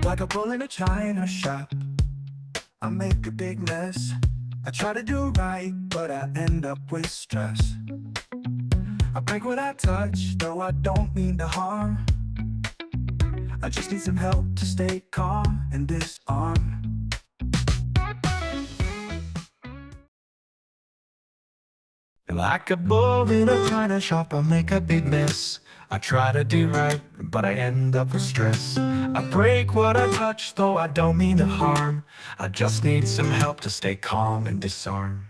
like a bull in a china shop. I make a big mess. I try to do right, but I end up with stress. I break what I touch, though I don't mean to harm. I just need some help to stay calm and disarm. Like a bull in a china shop, I make a big mess. I try to do right, but I end up with stress. I break what I touch, though I don't mean to harm. I just need some help to stay calm and disarm.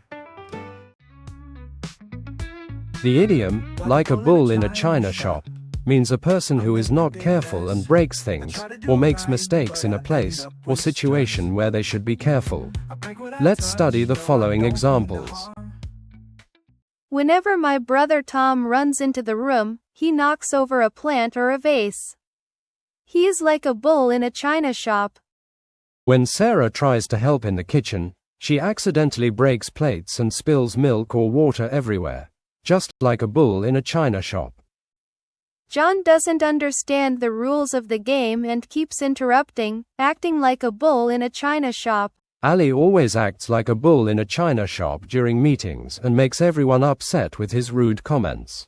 The idiom, like a bull in a china shop, means a person who is not careful and breaks things, or makes mistakes in a place or situation where they should be careful. Let's study the following examples. Whenever my brother Tom runs into the room, he knocks over a plant or a vase. He is like a bull in a china shop. When Sarah tries to help in the kitchen, she accidentally breaks plates and spills milk or water everywhere, just like a bull in a china shop. John doesn't understand the rules of the game and keeps interrupting, acting like a bull in a china shop. Ali always acts like a bull in a china shop during meetings and makes everyone upset with his rude comments.